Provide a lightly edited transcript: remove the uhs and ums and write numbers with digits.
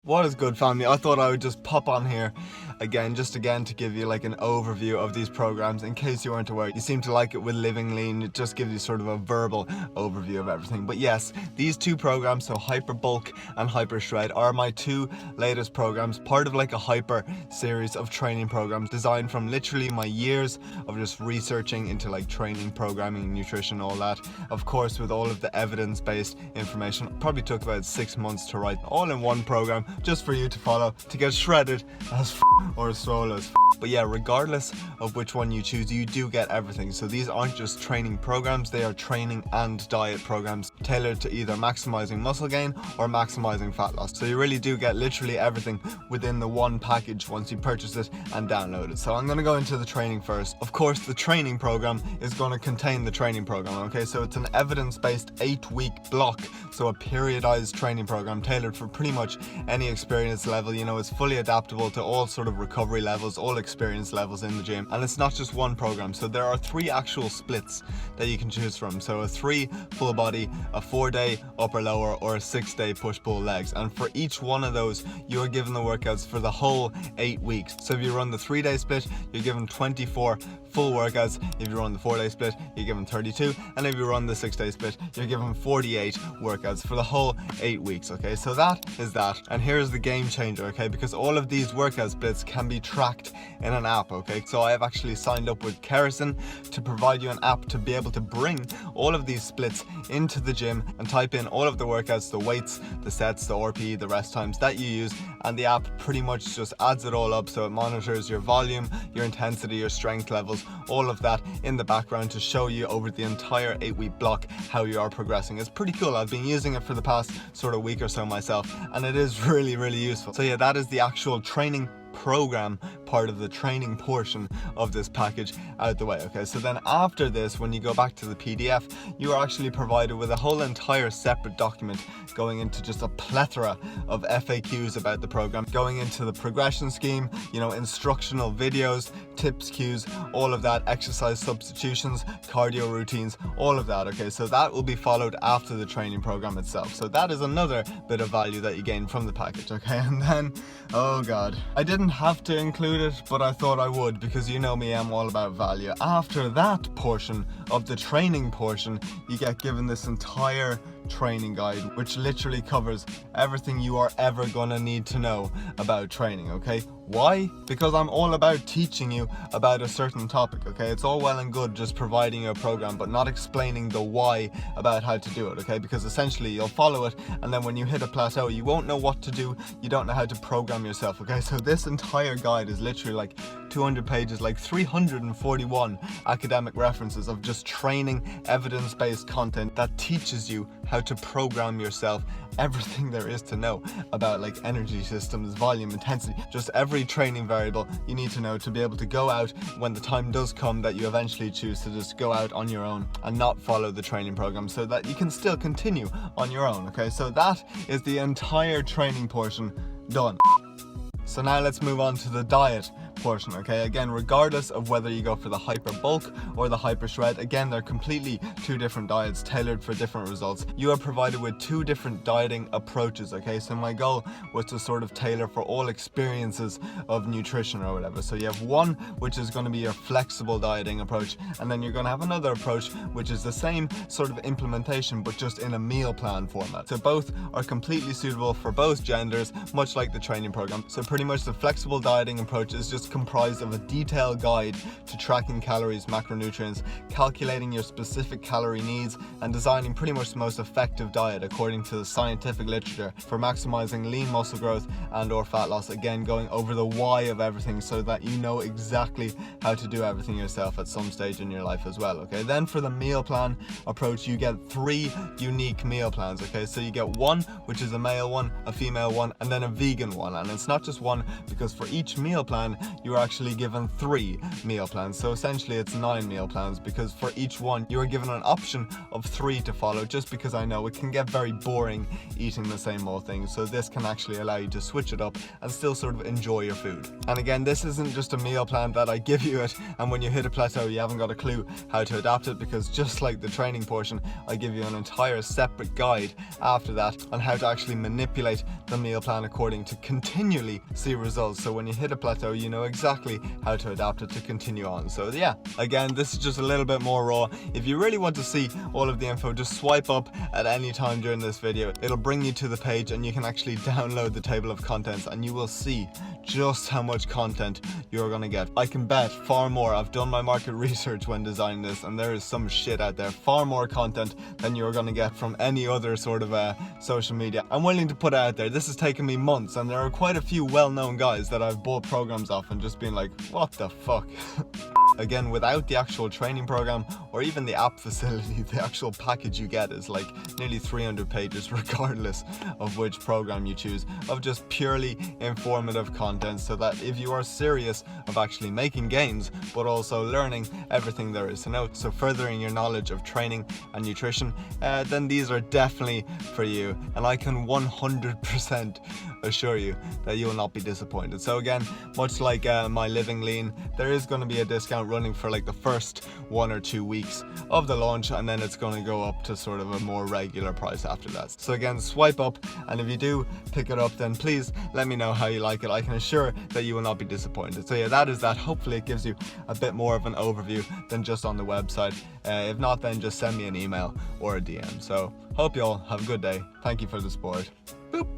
What is good, family? I thought I would just pop on here again to give you like an overview of these programs in case you weren't aware. You seem to like it with Living Lean. It just gives you sort of a verbal overview of everything. But yes, these two programs, so Hyper Bulk and Hyper Shred, are my two latest programs, part of like a hyper series of training programs designed from literally my years of just researching into like training, programming, nutrition, all that. Of course, with all of the evidence-based information. Probably took about 6 months to write, all in one program, just for you to follow, to get shredded as or as swole as But yeah, regardless of which one you choose, you do get everything. So these aren't just training programs, they are training and diet programs tailored to either maximizing muscle gain or maximizing fat loss. So you really do get literally everything within the one package once you purchase it and download it. So I'm going to go into the training first. Of course, the training program is going to contain the training program, okay? So it's an evidence-based 8-week block, so a periodized training program tailored for pretty much any experience level. You know, it's fully adaptable to all sort of recovery levels, all experience levels in the gym, and it's not just one program. So there are 3 actual splits that you can choose from. So a 3 full body, a 4-day upper lower, or a 6-day push pull legs. And for each one of those, you are given the workouts for the whole 8 weeks. So if you run the 3-day split, you're given 24 full workouts. If you run the 4-day split, you're given 32, and if you run the 6-day split, you're given 48 workouts for the whole 8 weeks. Okay, so that is that. And here's the game changer, okay, because all of these workout splits can be tracked in an app. Okay, so I have actually signed up with Kerrison to provide you an app to be able to bring all of these splits into the gym and type in all of the workouts, the weights, the sets, the RPE, the rest times that you use, and the app pretty much just adds it all up. So it monitors your volume, your intensity, your strength levels, all of that in the background to show you over the entire 8-week block how you are progressing. It's pretty cool. I've been using it for the past sort of week or so myself, and it is really useful. So yeah, that is the actual training program part of the training portion of this package out the way. Okay, so then after this, when you go back to the PDF, you are actually provided with a whole entire separate document going into just a plethora of FAQs about the program, going into the progression scheme, you know, instructional videos, tips, cues, all of that, exercise substitutions, cardio routines, all of that. Okay, so that will be followed after the training program itself. So that is another bit of value that you gain from the package. Okay, and then, oh god, I didn't have to include it, but I thought I would, because you know me, I'm all about value. After that portion of the training portion, you get given this entire training guide, which literally covers everything you are ever gonna need to know about training. Okay, why? Because I'm all about teaching you about a certain topic. Okay, it's all well and good just providing you a program but not explaining the why about how to do it. Okay, because essentially you'll follow it, and then when you hit a plateau, you won't know what to do, you don't know how to program yourself. Okay, so this entire guide is literally like 200 pages, like 341 academic references of just training, evidence-based content that teaches you how to program yourself, everything there is to know about like energy systems, volume, intensity, just every training variable you need to know to be able to go out when the time does come that you eventually choose to just go out on your own and not follow the training program, so that you can still continue on your own. Okay, so that is the entire training portion done. So now let's move on to the diet portion. Okay, again, regardless of whether you go for the Hyper Bulk or the Hyper Shred, again, they're completely 2 different diets tailored for different results. You are provided with 2 different dieting approaches. Okay, so my goal was to sort of tailor for all experiences of nutrition or whatever. So you have one which is going to be your flexible dieting approach, and then you're going to have another approach which is the same sort of implementation but just in a meal plan format. So both are completely suitable for both genders, much like the training program. So pretty much the flexible dieting approach is just comprised of a detailed guide to tracking calories, macronutrients, calculating your specific calorie needs, and designing pretty much the most effective diet according to the scientific literature for maximizing lean muscle growth and or fat loss. Again, going over the why of everything so that you know exactly how to do everything yourself at some stage in your life as well. Okay, then for the meal plan approach, you get 3 unique meal plans. Okay, so you get one which is a male one, a female one, and then a vegan one. And it's not just one, because for each meal plan you are actually given 3 meal plans. So essentially it's 9 meal plans, because for each one you are given an option of 3 to follow, just because I know it can get very boring eating the same old thing. So this can actually allow you to switch it up and still sort of enjoy your food. And again, this isn't just a meal plan that I give you it, and when you hit a plateau you haven't got a clue how to adapt it, because just like the training portion, I give you an entire separate guide after that on how to actually manipulate the meal plan according to continually see results. So when you hit a plateau, you know exactly how to adapt it to continue on. So yeah, again, this is just a little bit more raw. If you really want to see all of the info, just swipe up at any time during this video. It'll bring you to the page and you can actually download the table of contents, and you will see just how much content you're gonna get. I can bet far more. I've done my market research when designing this, and there is some shit out there, far more content than you're gonna get from any other sort of social media. I'm willing to put it out there. This has taken me months, and there are quite a few well-known guys that I've bought programs off and just been like, what the fuck? Again, without the actual training program or even the app facility, the actual package you get is like nearly 300 pages, regardless of which program you choose, of just purely informative content, so that if you are serious of actually making gains but also learning everything there is to know, so furthering your knowledge of training and nutrition, then these are definitely for you, and I can 100% assure you that you will not be disappointed. So again, much like my Living Lean, there is going to be a discount running for like the first 1 or 2 weeks of the launch, and then it's going to go up to sort of a more regular price after that. So again, swipe up, and if you do pick it up, then please let me know how you like it. I can assure that you will not be disappointed. So yeah, that is that. Hopefully it gives you a bit more of an overview than just on the website. If not, then just send me an email or a DM. So hope you all have a good day. Thank you for the support. Boop.